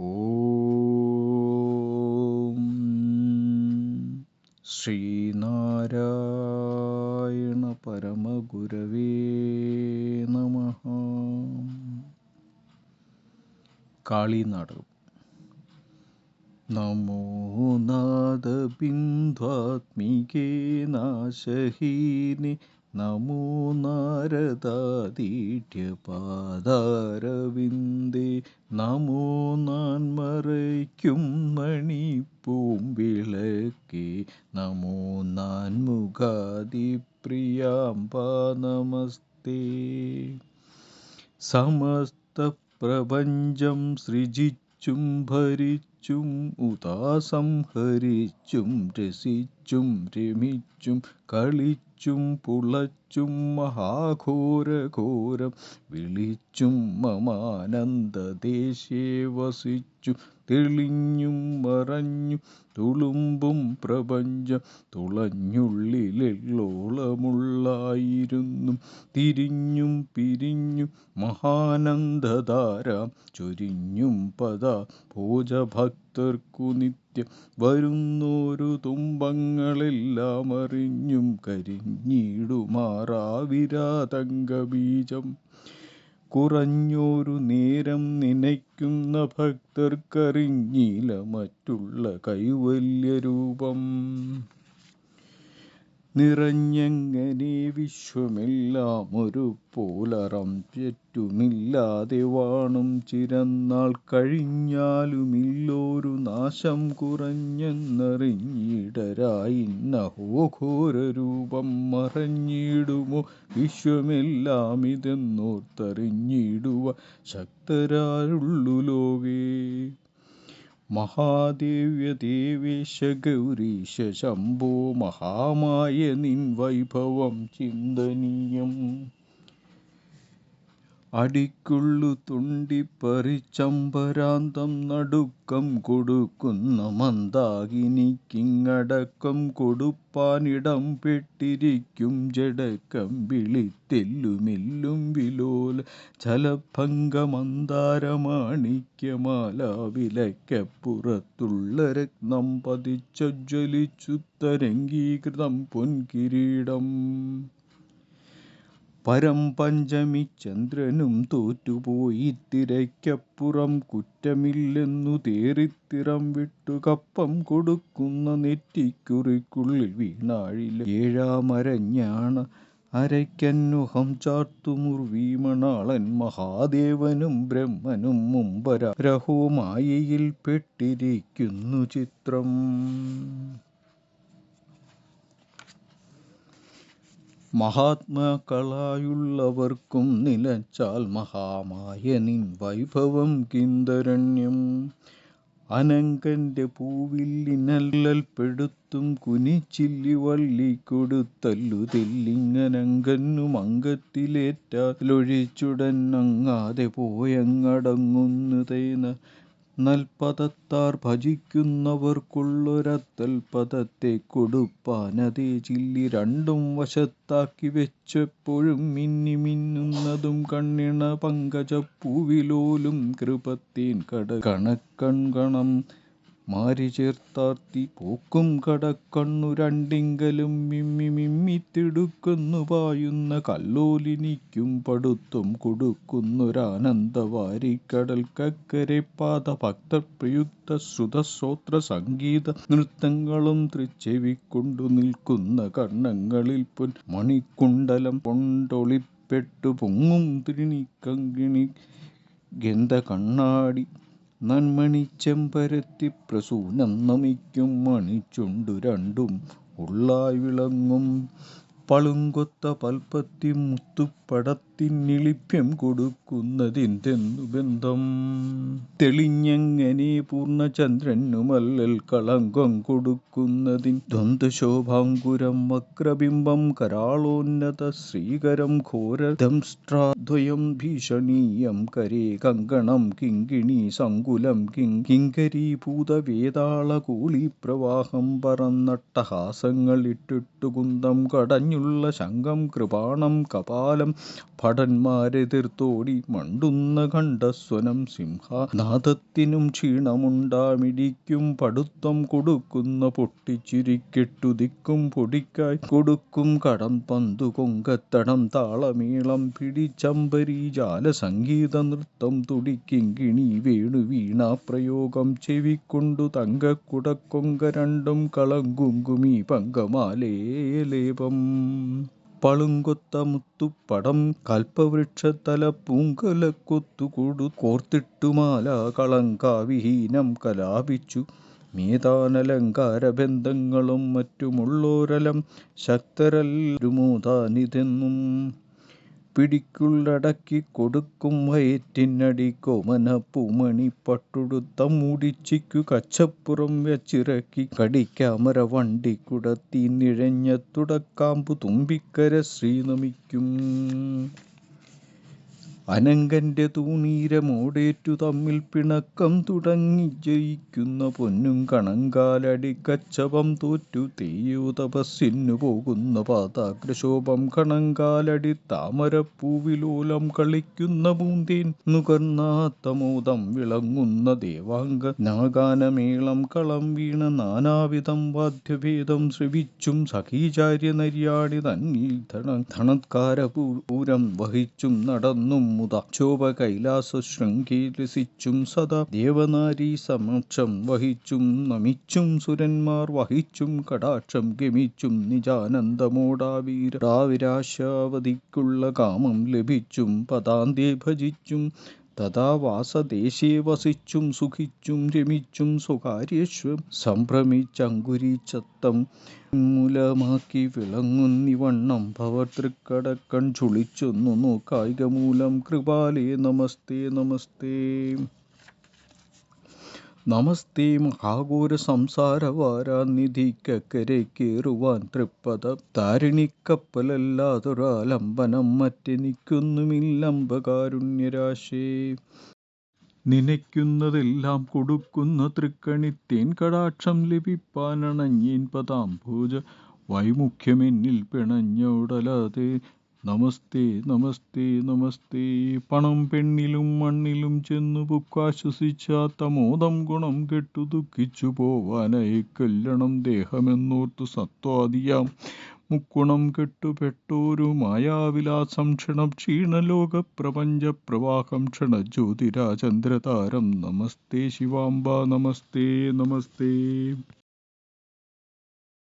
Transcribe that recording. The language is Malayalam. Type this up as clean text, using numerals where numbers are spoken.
ഓം ശ്രീനാരായണ പരമഗുരവേ നമഃ. കാളിനാടകം. നമോ നാദബിന്ദാത്മികേ നാശഹീനി നമോ നാരദാദീഢ്യപാദാരവിന്ദേ നമോ നാൻമറയ്ക്കും മണിപ്പൂമ്പിളക്കേ നമോ നാൻമുഖാദിപ്രിയാംബ നമസ്തേ. സമസ്ത പ്രപഞ്ചം സൃജിച്ചും ഭരിച്ചും ഉദാസംഹരിച്ചും രസിച്ചും രമിച്ചും കളിച്ചും പുളച്ചും മഹാഘോരഘോരം വിളിച്ചും മമാനന്ദദേശേ വസിച്ചു തെളിഞ്ഞും മറഞ്ഞും തുളുമ്പും പ്രപഞ്ചം തുളഞ്ഞുള്ളിലെള്ളോളമുള്ളായിരുന്നും തിരിഞ്ഞും പിരിഞ്ഞും മഹാനന്ദധാരാം ചൊരിഞ്ഞും പദാ ഭോജഭക്തർക്കു നിത്യം വരുന്നോരു തുമ്പങ്ങളെല്ലാം അറിഞ്ഞും കരിഞ്ഞിടുമാറാവിരാതങ്കബീജം കുറഞ്ഞോരു നേരം നനയ്ക്കുന്ന ഭക്തർക്കറിഞ്ഞില്ല മറ്റുള്ള കൈവല്യരൂപം. നിറഞ്ഞെങ്ങനെ വിശ്വമെല്ലാം ഒരു പോലറം ചുറ്റുമില്ലാതെ വാണും ചിരന്നാൾ കഴിഞ്ഞാലുമില്ലോരു നാശം കുറഞ്ഞെന്നറിഞ്ഞിടരായിന്നഹോഘോരരൂപം മറഞ്ഞിടുമോ വിശ്വമെല്ലാം ഇതെന്നോർത്തറിഞ്ഞിടുവാൻ ശക്തരാരുള്ളു ലോകേ. മഹാദേവ്യ ദേവേശ ഗൗരീശ ശംഭോ മഹാമായ നിൻ വൈഭവം ചിന്തനീയം. അടിക്കുള്ളു തുണ്ടിപ്പറിച്ചമ്പരാന്തം നടുക്കം കൊടുക്കുന്ന മന്ദാകിനിക്കിങ്ങടക്കം കൊടുപ്പാനിടം പെട്ടിരിക്കും ജഡക്കമ്പിളിത്തെല്ലുമെല്ലും വിലോല ചലഭംഗമന്ദാരമാണിക്യമാല വിലക്കപ്പുറത്തുള്ള രത്നം പതിച്ചജ്വലിച്ചുത്തരംഗീകൃതം പൊൻകിരീടം. പരം പഞ്ചമി ചന്ദ്രനും തോറ്റുപോയി തിരയ്ക്കപ്പുറം കുറ്റമില്ലെന്നു തേറിത്തിറം വിട്ടു കപ്പം കൊടുക്കുന്ന നെറ്റിക്കുറിക്കുള്ളിൽ വീണാഴില ഏഴാമരഞ്ഞാണ അരയ്ക്കന്നുഹം ചാർത്തുമുർവീമണാളൻ മഹാദേവനും ബ്രഹ്മനും മുമ്പരഹോ മായയിൽ പെട്ടിരിക്കുന്നു ചിത്രം. മഹാത്മാക്കളായുള്ളവർക്കും നിലച്ചാൽ മഹാമായ നിൻ വൈഭവം കിന്തരണ്യം. അനങ്കന്റെ പൂവില്ലിനല്ലൽപ്പെടുത്തും കുനിച്ചില്ലി വള്ളി കൊടുത്തല്ലു തെല്ലിങ്ങനങ്കന്നു അംഗത്തിലേറ്റാലൊഴിച്ചുടൻ അങ്ങാതെ പോയങ്ങടങ്ങുന്നു തേന നൽപദത്താർ ഭജിക്കുന്നവർക്കുള്ളൊരത്തൽപദത്തെ കൊടുപ്പാനതേ ചില്ലി രണ്ടും വശത്താക്കി വെച്ചെപ്പോഴും മിന്നി മിന്നുന്നതും കണ്ണിണ പങ്കജപ്പൂവിലോലും കൃപത്തേൻ കണക്കൺകണം മാരി ചേർത്താർത്തി പോക്കും കടക്കണ്ണു രണ്ടിങ്കലും മിമ്മി മിമ്മിത്തിടുക്കുന്നു പായുന്ന കല്ലോലിനിക്കും പടുത്തും കൊടുക്കുന്നൊരാനന്ദവാരിക്കടൽക്കക്കരെ പാദഭക്തപ്രയുക്ത ശ്രുതശ്രോത്ര സംഗീത നൃത്തങ്ങളും തൃച്ചെവിക്കൊണ്ടു നിൽക്കുന്ന കർണങ്ങളിൽ പൊൻ മണിക്കുണ്ടലം കൊണ്ടൊളിപ്പെട്ടു പൊങ്ങും ത്രിണിക്കങ്കിണി ഗന്ധ കണ്ണാടി നന്മണിച്ചെമ്പരത്തി പ്രസൂനം നമിക്കും മണിച്ചുണ്ടു രണ്ടും ഉള്ളായി വിളങ്ങും പളുങ്കൊത്ത പൽപ്പത്തി മുത്തുപ്പടത്തിനിളിപ്യം കൊടുക്കുന്നതിന്തെന്നു ബന്ധം. തെളിഞ്ഞെങ്ങനെ പൂർണ്ണചന്ദ്രനുമല്ലൽ കളങ്കം കൊടുക്കുന്നതിൻ ദ്വന്ദ്ശോഭാങ്കുരം വക്രബിംബം കരാളോന്നത ശ്രീകരം ഘോരദംഷ്ട്രാദ്വയം ഭീഷണീയം കരേ കങ്കണം കിങ്കിണി സങ്കുലം കിങ്കരീഭൂതവേതാളകൂളിപ്രവാഹം പറന്നട്ടഹാസങ്ങൾ ഇട്ടിട്ടു കുന്തം കടഞ്ഞു ശംഖം കൃപാണം കപാലം ഭടന്മാരെതിർത്തോടി മണ്ടുന്ന ഖണ്ഡസ്വനം സിംഹ നാദത്തിനും ക്ഷീണമുണ്ടാമിടിക്കും പടുത്തം കൊടുക്കുന്ന പൊട്ടിച്ചിരിക്കെട്ടു ദിക്കും പൊടിക്കായി കൊടുക്കും കടം പന്തു കൊങ്കത്തടം താളമേളം പിടിച്ചമ്പരി ജാല സംഗീത നൃത്തം തുടിക്കിങ്കിണി വേണു വീണാപ്രയോഗം ചെവിക്കൊണ്ടു തങ്കക്കുടക്കൊങ്ക രണ്ടും കളങ്കുങ്കുമി പങ്കമാലേലേപം പളുങ്കൊത്ത മുത്തുപ്പടം കൽപ്പവൃക്ഷത്തല പൂങ്കലക്കൊത്തുകൊടു കോർത്തിട്ടുമാല കളങ്കാവിഹീനം കലാപിച്ചു മേധാനലങ്കാരബന്ധങ്ങളും മറ്റുമുള്ളോരലം ശക്തരല്ലുമോദാനിതെന്നും പിടിക്കുള്ളടക്കി കൊടുക്കും വയറ്റിനടി കോമന പൂമണി പട്ടുടുത്ത മൂടിച്ചിക്കു കച്ചപ്പുറം വെച്ചിറക്കി കടിക്കാമര വണ്ടിക്കുടത്തി നിഴഞ്ഞ തുടക്കാമ്പു തുമ്പിക്കര ശ്രീനമിക്കും അനങ്കന്റെ തൂണീരമോടേറ്റു തമ്മിൽ പിണക്കം തുടങ്ങി ജയിക്കുന്ന പൊന്നും കണങ്കാലടി കച്ചവം തോറ്റു തെയ്യോ തപസ്സിനു പോകുന്ന പാതാഗ്രശോഭം കണങ്കാലടി താമരപ്പൂവിലോലം കളിക്കുന്ന പൂന്തേൻ നുകർന്നാത്ത മോദം വിളങ്ങുന്ന ദേവാംഗ നാഗാനമേളം കളം വീണ നാനാവിധം വാദ്യഭേദം ശ്രവിച്ചും സഖീചാര്യ നര്യാണി തന്നിൽ ധണത്കാരപൂരം വഹിച്ചും നടന്നും മുദാക്ഷോഭ കൈലാസ ശൃംഗേ രസിച്ചും സദാ ദേവനാരീ സമക്ഷം വഹിച്ചും നമിച്ചും സുരന്മാർ വഹിച്ചും കടാക്ഷം ഗമിച്ചും നിജാനന്ദമോടാവിരാശാവതിക്കുള്ള കാമം ലഭിച്ചും പദാന്തേ ഭജിച്ചും തഥാ വാസദേശേ വസിച്ചും സുഖിച്ചും രമിച്ചും സ്വകാര്യേശ്വം സംഭ്രമിച്ചങ്കുരീച്ചത്തം മൂലമാക്കി വിളങ്ങുന്നിവണ്ണം ഭവതൃക്കടക്കൺ ചുളിച്ചൊന്നു നോക്കായിക മൂലം കൃപാലേ നമസ്തേ നമസ്തേ നമസ്തേ മഹാഘോര സംസാരവാരാനിധിക്കരയ്ക്കേറുവാൻ തൃപ്പദ താരിണിക്കപ്പലല്ലാതൊരാലംബനം മറ്റെനിക്കൊന്നുമില്ലംബകാരുണ്യരാശേ നനയ്ക്കുന്നതെല്ലാം കൊടുക്കുന്ന തൃക്കണിത്തേൻ കടാക്ഷം ലഭിപ്പാനണഞ്ഞേൻ പദാംഭോജ വൈമുഖ്യമെന്നിൽ പിണഞ്ഞോടലാതെ നമസ്തേ നമസ്തേ നമസ്തേ പണം പെണ്ണിലും മണ്ണിലും ചെന്നു പുക്കാശ്വസിച്ചാത്ത മോദം ഗുണം കെട്ടു ദുഃഖിച്ചു പോവാനായി കല്യാണം ദേഹമെന്നോർത്തു സത്വാദിയാം മുക്കുണം കെട്ടുപെട്ടോരു മായാവിലാസം ക്ഷീണലോക പ്രപഞ്ച പ്രവാഹം ക്ഷണജ്യോതിരാചന്ദ്രതാരം നമസ്തേ ശിവാംബ നമസ്തേ നമസ്തേ